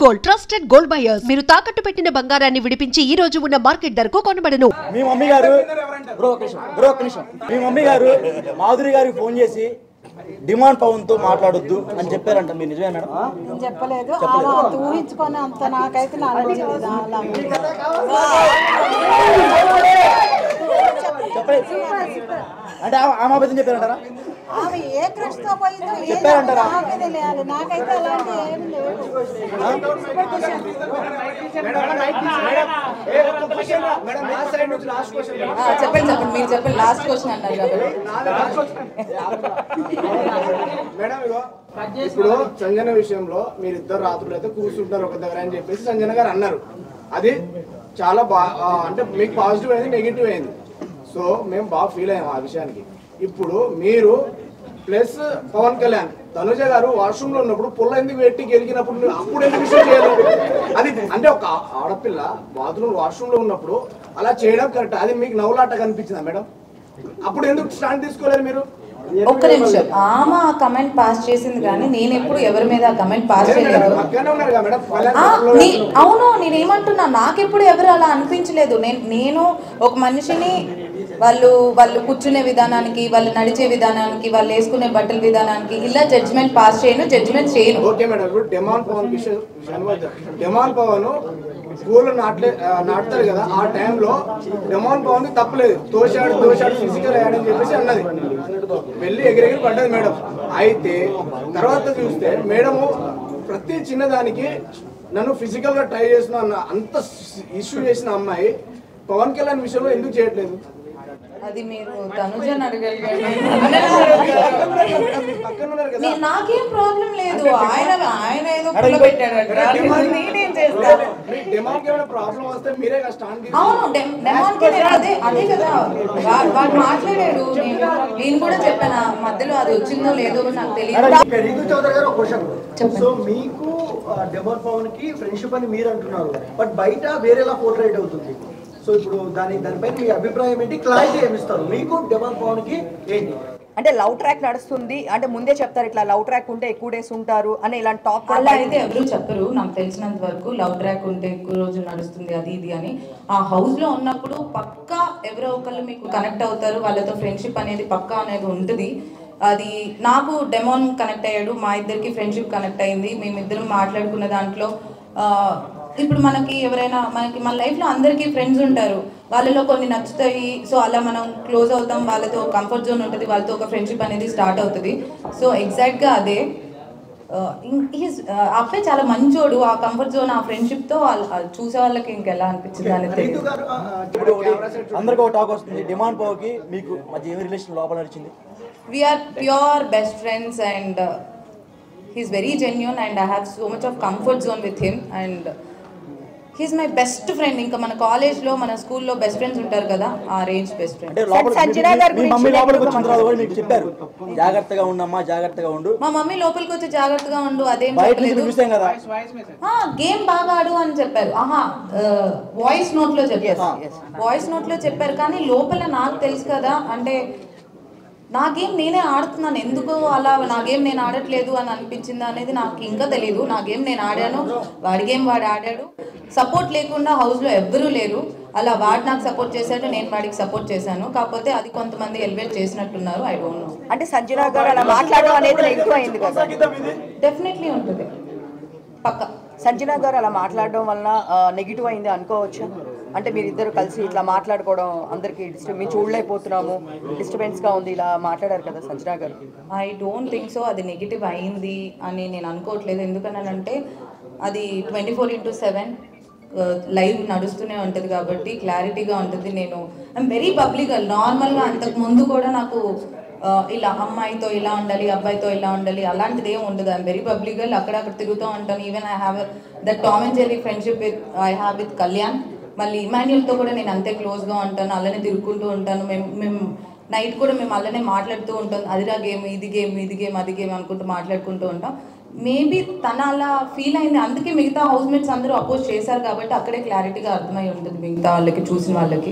Gold trusted gold buyers మీరు తాకట్టు పెట్టిన బంగారాన్ని విడిపించి ఈ రోజు ఉన్న మార్కెట్ ధరకు కొనబడను. మీ మమ్మీ గారు మీ మమ్మీ గారు మాధురి గారికి ఫోన్ చేసి డిమాండ్ పవన్ తో మాట్లాడొద్దు అని చెప్పారంట, మీరు నిజమే మేడం? నేను చెప్పలేదు, ఊహించుకొని అంత నాకైతే అంటే ఆమె అబద్ధం చెప్పారంటారా? ఆమె ఏ కృష్ణతో పోయిందో చెప్పారంటారా? నాకైతే అలాంటి ఏం లేదు. చెప్పండి మీరు చెప్పండి, లాస్ట్ క్వశ్చన్ అన్నారు కాబట్టి ఇప్పుడు సంజన విషయంలో మీరు ఇద్దరు రాత్రులు అయితే కూర్చుంటారు ఒక దగ్గర అని చెప్పేసి సంజన గారు అన్నారు. అది చాలా అంటే మీకు పాజిటివ్ అయింది, నెగిటివ్ అయింది. సో మేము బాగా ఫీల్ అయ్యాము ఆ విషయానికి. ఇప్పుడు మీరు ప్లస్ పవన్ కళ్యాణ్ తనుజ గారు వాష్రూమ్ లో ఉన్నప్పుడు పుల్ల ఎందుకు పెట్టి గెలికినప్పుడు అప్పుడు ఎందుకు విషయం చేయలేదు? అది అంటే ఒక ఆడపిల్ల బాత్రూమ్ వాష్రూమ్ లో ఉన్నప్పుడు అలా చేయడం కరెక్ట్. అది మీకు నవ్వులాట కనిపించిందా మేడం? అప్పుడు ఎందుకు స్టాండ్ తీసుకోలేదు మీరు? ఒక్క నిమిషం, ఆమె ఆ కమెంట్ పాస్ చేసింది కానీ నేను ఎప్పుడు ఎవరి మీద ఆ కమెంట్ పాస్ చేయలేదు. అవును, నేనేమంటున్నా, నాకెప్పుడు ఎవరు అలా అనిపించలేదు. నేను ఒక మనిషిని వాళ్ళు కూర్చునే విధానానికి, వాళ్ళు నడిచే విధానానికి, వాళ్ళు వేసుకునే బట్టల విధానానికి ఇలా జడ్జిమెంట్ పాస్ చేయను, జడ్జిమెంట్ చేయను. ఓకే మేడం, ఇప్పుడు డెమాన్ పవన్ పూలు నాటుతారు కదా, ఆ టైంలో డెమాన్ పవన్ తప్పలేదు, తోశాడు ఫిజికల్ అయ్యాడని చెప్పేసి అన్నది, వెళ్ళి ఎగిరెగిరి పడ్డది మేడం. అయితే తర్వాత చూస్తే మేడము ప్రతి చిన్నదానికి నన్ను ఫిజికల్ గా ట్రై చేసిన అంత ఇష్యూ చేసిన అమ్మాయి పవన్ కళ్యాణ్ విషయంలో ఎందుకు చేయట్లేదు? అది మీరు తనుజని అడగాలి. నాకేం ప్రాబ్లం లేదు, ఆయన ఏదో పెట్టాడు. అవును, అదే కదా వాడు మాట్లాడాడు. నేను కూడా చెప్పాను, మధ్యలో అది వచ్చిందో లేదో నాకు తెలియదు. చౌదరి గారు ఒక క్వశ్చన్. సో మీకు డెమాన్ పవన్ కి ఫ్రెండ్షిప్ అని మీరు అంటున్నారు, బట్ బయట వేరేలా పోర్ట్రేట్ అవుతుంది. సో ఇప్పుడు దానిపై మీ అభిప్రాయం ఏంటి? క్లారిటీ ఏమిస్తారు మీకు? డెమాన్ పవన్ కి ఏంటి అంటే లవ్ ట్రాక్ నడుస్తుంది అంటే ముందే చెప్తారు, ఇట్లా లవ్ ట్రాక్ ఉంటే ఎక్కువ డేస్ ఉంటారు అని ఇలాంటి టాక్ అలా అయితే ఎవరు చెప్పరు. నాకు తెలిసినంత వరకు లవ్ ట్రాక్ ఉంటే ఎక్కువ రోజులు నడుస్తుంది అది ఇది అని. ఆ హౌస్ లో ఉన్నప్పుడు పక్కా ఎవరో ఒకళ్ళు మీకు కనెక్ట్ అవుతారు, వాళ్ళతో ఫ్రెండ్షిప్ అనేది పక్కా అనేది ఉంటుంది. అది నాకు డెమాన్ కనెక్ట్ అయ్యాడు, మా ఇద్దరికి ఫ్రెండ్షిప్ కనెక్ట్ అయింది, మేమిద్దరం మాట్లాడుకున్న దాంట్లో. ఇప్పుడు ఎవరైనా మన లైఫ్లో అందరికీ ఫ్రెండ్స్ ఉంటారు, వాళ్ళలో కొన్ని నచ్చుతాయి. సో అలా మనం క్లోజ్ అవుతాం, వాళ్ళతో కంఫర్ట్ జోన్ ఉంటుంది, వాళ్ళతో ఒక ఫ్రెండ్షిప్ అనేది స్టార్ట్ అవుతుంది. సో ఎగ్జాక్ట్గా అదే. అబ్బాయి చాలా మంచోడు, ఆ కంఫర్ట్ జోన్, ఆ ఫ్రెండ్షిప్తో చూసే వాళ్ళకి ఇంకెలా అనిపించింది అనేది. అందరికీ ఒక టాక్ వస్తుంది, డిమాండ్ పవర్ కి మీకు మధ్య ఏమి రిలేషన్ లోపల నడిచింది? We are pure best friends and he's very genuine and I have so much of comfort zone with him and he's my best friend. ఇంకా మన కాలేజ్ లో మన స్కూల్లో బెస్ట్ ఫ్రెండ్స్ ఉంటారు కదా, ఆ రేంజ్ బెస్ట్ ఫ్రెండ్. జాగ్రత్తగా ఉండమ్మా, జాగ్రత్తగా ఉండు. మా మమ్మీ లోపలికి వచ్చి జాగ్రత్తగా ఉండు అదేం గేమ్ బాగా ఆడు అని చెప్పారు. వాయిస్ నోట్ లో చెప్పారు కానీ లోపల నాకు తెలుసు కదా, అంటే నా గేమ్ నేనే ఆడుతున్నాను, ఎందుకు అలా నా గేమ్ నేను ఆడట్లేదు అని అనిపించింది అనేది నాకు ఇంకా తెలియదు. నా గేమ్ నేను ఆడాను, వాడి గేమ్ వాడు ఆడాడు. సపోర్ట్ లేకుండా హౌస్లో ఎవ్వరూ లేరు, అలా వాడు నాకు సపోర్ట్ చేశాడు, నేను వాడికి సపోర్ట్ చేశాను. కాకపోతే అది కొంతమంది ఎలివేట్ చేసినట్టున్నారు, ఐ డోంట్ నో. అంటే సంజన గారు అలా మాట్లాడడం అనేది నెగిటివ్ అయింది కదా? డెఫినెట్లీ ఉంటుంది, పక్కా. సంజన గారు అలా మాట్లాడడం వలన నెగిటివ్ అయింది అనుకోవచ్చు. అంటే మీరిద్దరు కలిసి ఇట్లా మాట్లాడుకోవడం అందరికి మేము చూడలేకపోతున్నాము, డిస్టర్బెన్స్గా ఉంది, ఇలా మాట్లాడారు కదా సంజన గారు. ఐ డోంట్ థింక్ సో అది నెగిటివ్ అయింది అని నేను అనుకోవట్లేదు. ఎందుకనంటే అది 24/7 లైవ్ నడుస్తూనే ఉంటుంది కాబట్టి క్లారిటీగా ఉంటుంది. ఐఎమ్ వెరీ పబ్లిక్, నార్మల్గా అంతకు ముందు కూడా నాకు ఇలా అమ్మాయితో ఇలా ఉండాలి, అబ్బాయితో ఇలా ఉండాలి అలాంటిది ఏమి ఉండదు. ఐఎమ్ వెరీ పబ్లిక్, అక్కడక్కడ తిరుగుతూ ఉంటాను. Even I have the Tom and Jerry friendship with Kalyan. మళ్ళీ ఇమాన్యుయల్తో కూడా నేను అంతే క్లోజ్గా ఉంటాను, అలానే తిరుగుకుంటూ ఉంటాను. మేము నైట్ కూడా మేము అలానే మాట్లాడుతూ ఉంటాం, అదిరా గేమ్, ఇది గేమ్, ఇది గేమ్, అది గేమ్ అనుకుంటూ మాట్లాడుకుంటూ ఉంటాం. మేబీ తను అలా ఫీల్ అయింది, అందుకే మిగతా హౌస్ మేట్స్ అందరూ అపోజ్ చేశారు కాబట్టి అక్కడే క్లారిటీగా అర్థమై ఉంటుంది మిగతా వాళ్ళకి, చూసిన వాళ్ళకి.